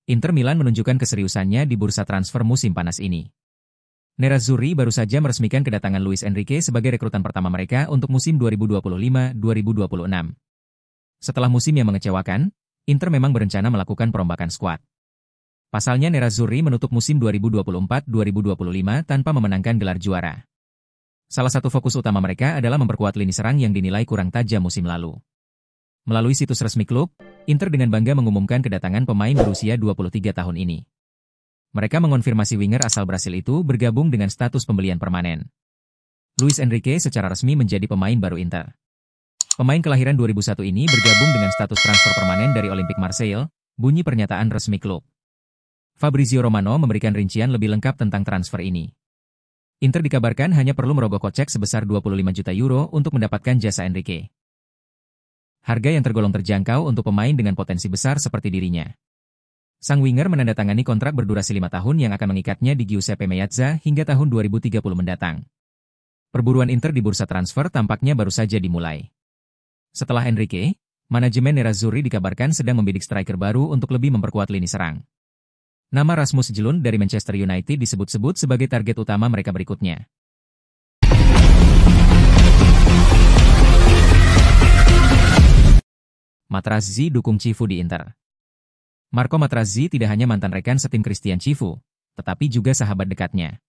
Inter Milan menunjukkan keseriusannya di bursa transfer musim panas ini. Nerazzurri baru saja meresmikan kedatangan Luis Enrique sebagai rekrutan pertama mereka untuk musim 2025-2026. Setelah musim yang mengecewakan, Inter memang berencana melakukan perombakan skuad. Pasalnya Nerazzurri menutup musim 2024-2025 tanpa memenangkan gelar juara. Salah satu fokus utama mereka adalah memperkuat lini serang yang dinilai kurang tajam musim lalu. Melalui situs resmi klub, Inter dengan bangga mengumumkan kedatangan pemain berusia 23 tahun ini. Mereka mengonfirmasi winger asal Brasil itu bergabung dengan status pembelian permanen. Luis Enrique secara resmi menjadi pemain baru Inter. Pemain kelahiran 2001 ini bergabung dengan status transfer permanen dari Olympique Marseille, bunyi pernyataan resmi klub. Fabrizio Romano memberikan rincian lebih lengkap tentang transfer ini. Inter dikabarkan hanya perlu merogoh kocek sebesar 25 juta euro untuk mendapatkan jasa Enrique. Harga yang tergolong terjangkau untuk pemain dengan potensi besar seperti dirinya. Sang winger menandatangani kontrak berdurasi 5 tahun yang akan mengikatnya di Giuseppe Meazza hingga tahun 2030 mendatang. Perburuan Inter di bursa transfer tampaknya baru saja dimulai. Setelah Enrique, manajemen Nerazzurri dikabarkan sedang membidik striker baru untuk lebih memperkuat lini serang. Nama Rasmus Højlund dari Manchester United disebut-sebut sebagai target utama mereka berikutnya. Materazzi dukung Cifu di Inter. Marco Materazzi tidak hanya mantan rekan setim Christian Cifu, tetapi juga sahabat dekatnya.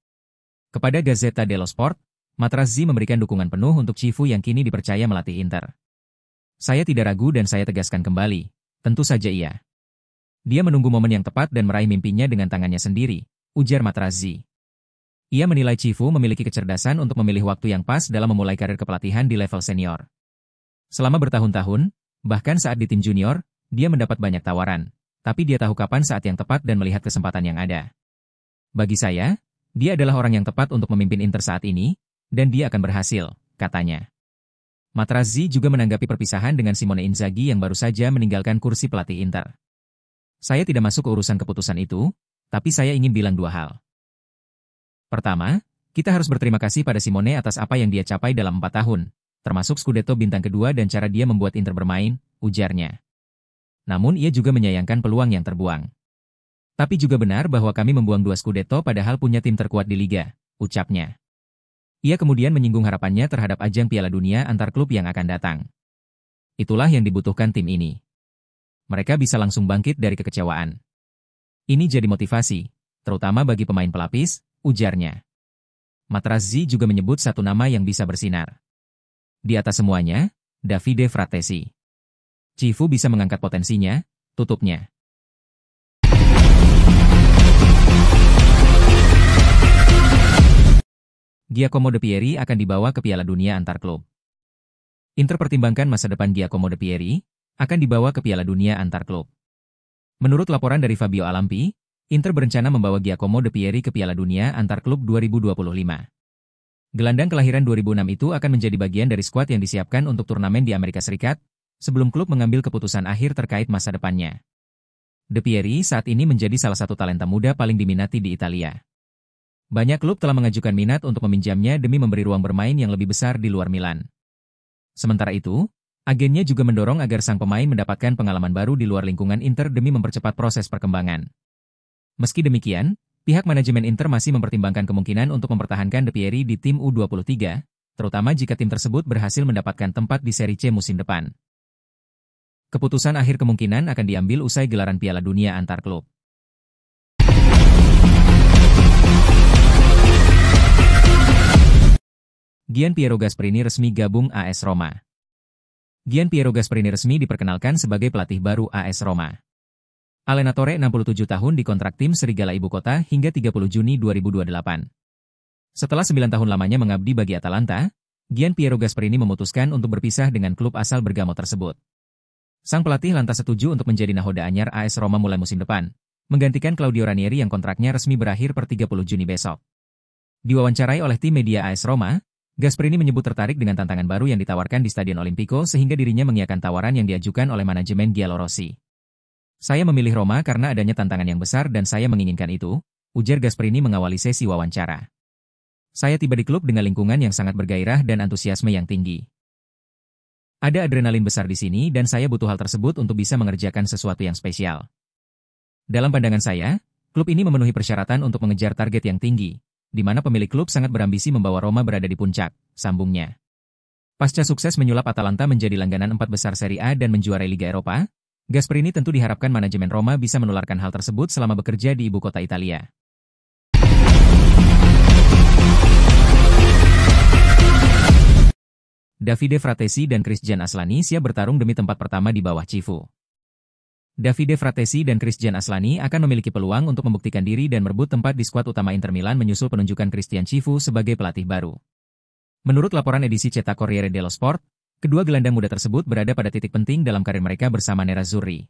Kepada Gazzetta dello Sport, Materazzi memberikan dukungan penuh untuk Cifu yang kini dipercaya melatih Inter. Saya tidak ragu dan saya tegaskan kembali, tentu saja iya. Dia menunggu momen yang tepat dan meraih mimpinya dengan tangannya sendiri, ujar Materazzi. Ia menilai Cifu memiliki kecerdasan untuk memilih waktu yang pas dalam memulai karir kepelatihan di level senior. Selama bertahun-tahun, bahkan saat di tim junior, dia mendapat banyak tawaran. Tapi dia tahu kapan saat yang tepat dan melihat kesempatan yang ada. Bagi saya, dia adalah orang yang tepat untuk memimpin Inter saat ini, dan dia akan berhasil, katanya. Materazzi juga menanggapi perpisahan dengan Simone Inzaghi yang baru saja meninggalkan kursi pelatih Inter. Saya tidak masuk ke urusan keputusan itu, tapi saya ingin bilang dua hal. Pertama, kita harus berterima kasih pada Simone atas apa yang dia capai dalam 4 tahun, termasuk Scudetto bintang kedua dan cara dia membuat Inter bermain, ujarnya. Namun ia juga menyayangkan peluang yang terbuang. Tapi juga benar bahwa kami membuang 2 Scudetto padahal punya tim terkuat di Liga, ucapnya. Ia kemudian menyinggung harapannya terhadap ajang Piala Dunia antar klub yang akan datang. Itulah yang dibutuhkan tim ini. Mereka bisa langsung bangkit dari kekecewaan. Ini jadi motivasi, terutama bagi pemain pelapis, ujarnya. Materazzi juga menyebut satu nama yang bisa bersinar. Di atas semuanya, Davide Fratesi. Cifu bisa mengangkat potensinya, tutupnya. Giacomo De Pieri akan dibawa ke Piala Dunia antar klub. Inter pertimbangkan masa depan Giacomo De Pieri akan dibawa ke Piala Dunia antar klub. Menurut laporan dari Fabio Alampi, Inter berencana membawa Giacomo De Pieri ke Piala Dunia antar klub 2025. Gelandang kelahiran 2006 itu akan menjadi bagian dari skuad yang disiapkan untuk turnamen di Amerika Serikat, sebelum klub mengambil keputusan akhir terkait masa depannya. De Pieri saat ini menjadi salah satu talenta muda paling diminati di Italia. Banyak klub telah mengajukan minat untuk meminjamnya demi memberi ruang bermain yang lebih besar di luar Milan. Sementara itu, agennya juga mendorong agar sang pemain mendapatkan pengalaman baru di luar lingkungan Inter demi mempercepat proses perkembangan. Meski demikian, pihak manajemen Inter masih mempertimbangkan kemungkinan untuk mempertahankan De Pieri di tim U23, terutama jika tim tersebut berhasil mendapatkan tempat di Serie C musim depan. Keputusan akhir kemungkinan akan diambil usai gelaran Piala Dunia antar klub. Gian Piero Gasperini resmi gabung AS Roma. Gian Piero Gasperini resmi diperkenalkan sebagai pelatih baru AS Roma. Allenatore 67 tahun dikontrak tim Serigala Ibu Kota hingga 30 Juni 2028. Setelah 9 tahun lamanya mengabdi bagi Atalanta, Gian Piero Gasperini memutuskan untuk berpisah dengan klub asal Bergamo tersebut. Sang pelatih lantas setuju untuk menjadi nahoda anyar AS Roma mulai musim depan, menggantikan Claudio Ranieri yang kontraknya resmi berakhir per 30 Juni besok. Diwawancarai oleh tim media AS Roma, Gasperini menyebut tertarik dengan tantangan baru yang ditawarkan di Stadion Olimpico sehingga dirinya mengiyakan tawaran yang diajukan oleh manajemen Giallorossi. Saya memilih Roma karena adanya tantangan yang besar dan saya menginginkan itu, ujar Gasperini mengawali sesi wawancara. Saya tiba di klub dengan lingkungan yang sangat bergairah dan antusiasme yang tinggi. Ada adrenalin besar di sini dan saya butuh hal tersebut untuk bisa mengerjakan sesuatu yang spesial. Dalam pandangan saya, klub ini memenuhi persyaratan untuk mengejar target yang tinggi, di mana pemilik klub sangat berambisi membawa Roma berada di puncak, sambungnya. Pasca sukses menyulap Atalanta menjadi langganan 4 besar Serie A dan menjuarai Liga Eropa, Gasperini tentu diharapkan manajemen Roma bisa menularkan hal tersebut selama bekerja di ibu kota Italia. Davide Fratesi dan Christian Aslani siap bertarung demi tempat pertama di bawah Cifu. Davide Fratesi dan Christian Aslani akan memiliki peluang untuk membuktikan diri dan merebut tempat di skuad utama Inter Milan menyusul penunjukan Christian Cifu sebagai pelatih baru. Menurut laporan edisi cetak Corriere dello Sport, kedua gelandang muda tersebut berada pada titik penting dalam karir mereka bersama Nerazzurri.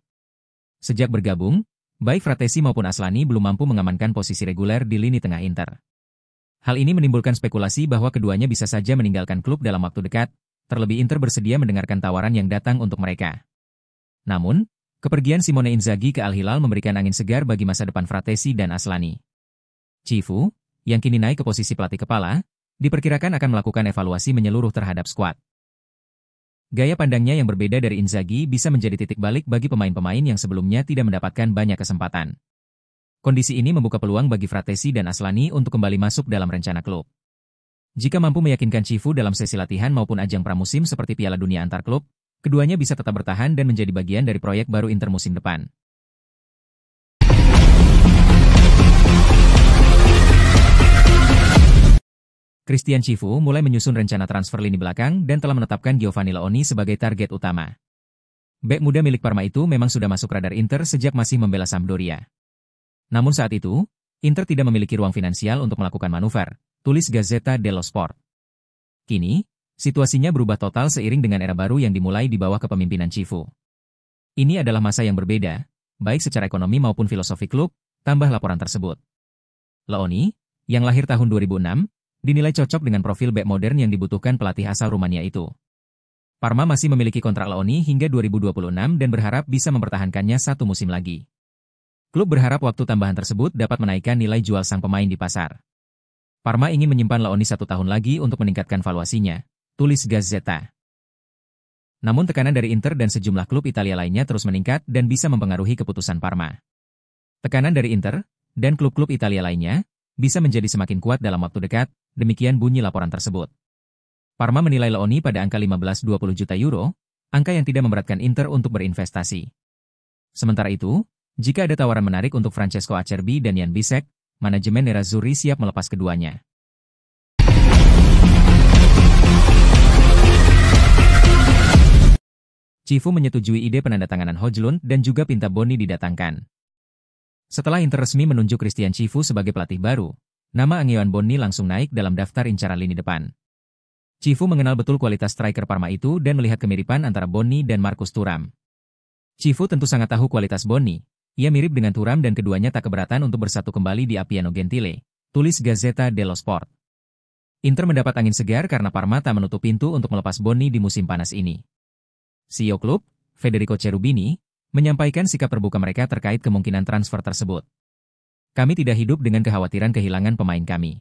Sejak bergabung, baik Fratesi maupun Aslani belum mampu mengamankan posisi reguler di lini tengah Inter. Hal ini menimbulkan spekulasi bahwa keduanya bisa saja meninggalkan klub dalam waktu dekat, terlebih Inter bersedia mendengarkan tawaran yang datang untuk mereka. Namun, kepergian Simone Inzaghi ke Al Hilal memberikan angin segar bagi masa depan Fratesi dan Aslani. Cifu, yang kini naik ke posisi pelatih kepala, diperkirakan akan melakukan evaluasi menyeluruh terhadap skuad. Gaya pandangnya yang berbeda dari Inzaghi bisa menjadi titik balik bagi pemain-pemain yang sebelumnya tidak mendapatkan banyak kesempatan. Kondisi ini membuka peluang bagi Fratesi dan Aslani untuk kembali masuk dalam rencana klub. Jika mampu meyakinkan Cifu dalam sesi latihan maupun ajang pramusim seperti Piala Dunia antar klub, keduanya bisa tetap bertahan dan menjadi bagian dari proyek baru Inter musim depan. Christian Cifu mulai menyusun rencana transfer lini belakang dan telah menetapkan Giovanni Leoni sebagai target utama. Bek muda milik Parma itu memang sudah masuk radar Inter sejak masih membela Sampdoria. Namun saat itu, Inter tidak memiliki ruang finansial untuk melakukan manuver, tulis Gazzetta dello Sport. Kini, situasinya berubah total seiring dengan era baru yang dimulai di bawah kepemimpinan Cifu. Ini adalah masa yang berbeda, baik secara ekonomi maupun filosofi klub, tambah laporan tersebut. Leoni, yang lahir tahun 2006, dinilai cocok dengan profil bek modern yang dibutuhkan pelatih asal Rumania itu. Parma masih memiliki kontrak Leoni hingga 2026 dan berharap bisa mempertahankannya satu musim lagi. Klub berharap waktu tambahan tersebut dapat menaikkan nilai jual sang pemain di pasar. Parma ingin menyimpan Leoni 1 tahun lagi untuk meningkatkan valuasinya, tulis Gazzetta. Namun tekanan dari Inter dan sejumlah klub Italia lainnya terus meningkat dan bisa mempengaruhi keputusan Parma. Tekanan dari Inter dan klub-klub Italia lainnya bisa menjadi semakin kuat dalam waktu dekat, demikian bunyi laporan tersebut. Parma menilai Leoni pada angka 15-20 juta euro, angka yang tidak memberatkan Inter untuk berinvestasi. Sementara itu, jika ada tawaran menarik untuk Francesco Acerbi dan Jan Bisek, manajemen Nerazzurri siap melepas keduanya. Cifu menyetujui ide penandatanganan Højlund dan juga Pinta Boni didatangkan. Setelah Inter resmi menunjuk Christian Cifu sebagai pelatih baru, nama Angeon Boni langsung naik dalam daftar incaran lini depan. Cifu mengenal betul kualitas striker Parma itu dan melihat kemiripan antara Boni dan Marcus Thuram. Cifu tentu sangat tahu kualitas Boni. Ia mirip dengan Thuram dan keduanya tak keberatan untuk bersatu kembali di Appiano Gentile, tulis Gazzetta dello Sport. Inter mendapat angin segar karena Parma tak menutup pintu untuk melepas Boni di musim panas ini. CEO klub, Federico Cherubini, menyampaikan sikap terbuka mereka terkait kemungkinan transfer tersebut. Kami tidak hidup dengan kekhawatiran kehilangan pemain kami.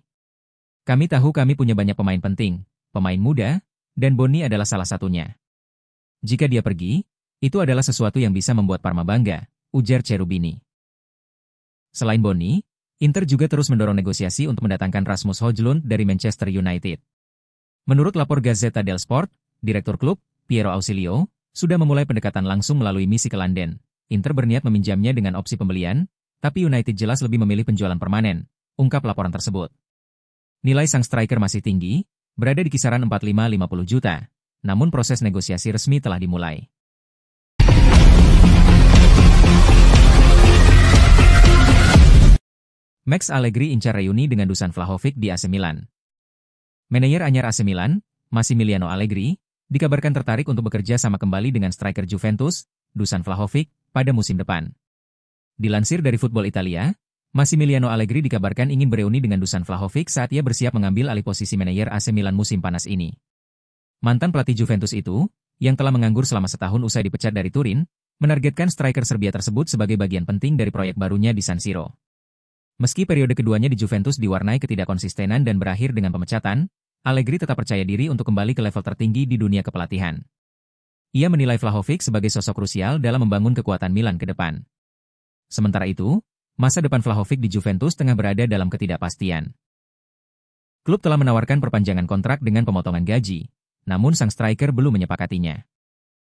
Kami tahu kami punya banyak pemain penting, pemain muda, dan Boni adalah salah satunya. Jika dia pergi, itu adalah sesuatu yang bisa membuat Parma bangga, ujar Cherubini. Selain Boni, Inter juga terus mendorong negosiasi untuk mendatangkan Rasmus Højlund dari Manchester United. Menurut lapor Gazzetta dello Sport, direktur klub, Piero Ausilio, sudah memulai pendekatan langsung melalui misi ke London. Inter berniat meminjamnya dengan opsi pembelian, tapi United jelas lebih memilih penjualan permanen, ungkap laporan tersebut. Nilai sang striker masih tinggi, berada di kisaran 45-50 juta, namun proses negosiasi resmi telah dimulai. Max Allegri incar reuni dengan Dusan Vlahovic di AC Milan. Manajer anyar AC Milan, Massimiliano Allegri, dikabarkan tertarik untuk bekerja sama kembali dengan striker Juventus, Dusan Vlahovic, pada musim depan. Dilansir dari Football Italia, Massimiliano Allegri dikabarkan ingin bereuni dengan Dusan Vlahovic saat ia bersiap mengambil alih posisi manajer AC Milan musim panas ini. Mantan pelatih Juventus itu, yang telah menganggur selama setahun usai dipecat dari Turin, menargetkan striker Serbia tersebut sebagai bagian penting dari proyek barunya di San Siro. Meski periode keduanya di Juventus diwarnai ketidakkonsistenan dan berakhir dengan pemecatan, Allegri tetap percaya diri untuk kembali ke level tertinggi di dunia kepelatihan. Ia menilai Vlahovic sebagai sosok krusial dalam membangun kekuatan Milan ke depan. Sementara itu, masa depan Vlahovic di Juventus tengah berada dalam ketidakpastian. Klub telah menawarkan perpanjangan kontrak dengan pemotongan gaji, namun sang striker belum menyepakatinya.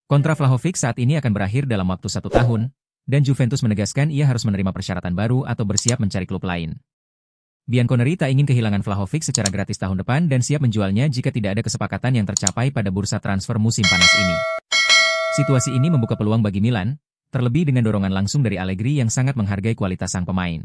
Kontrak Vlahovic saat ini akan berakhir dalam waktu 1 tahun, dan Juventus menegaskan ia harus menerima persyaratan baru atau bersiap mencari klub lain. Bianconeri tak ingin kehilangan Vlahovic secara gratis tahun depan dan siap menjualnya jika tidak ada kesepakatan yang tercapai pada bursa transfer musim panas ini. Situasi ini membuka peluang bagi Milan, terlebih dengan dorongan langsung dari Allegri yang sangat menghargai kualitas sang pemain.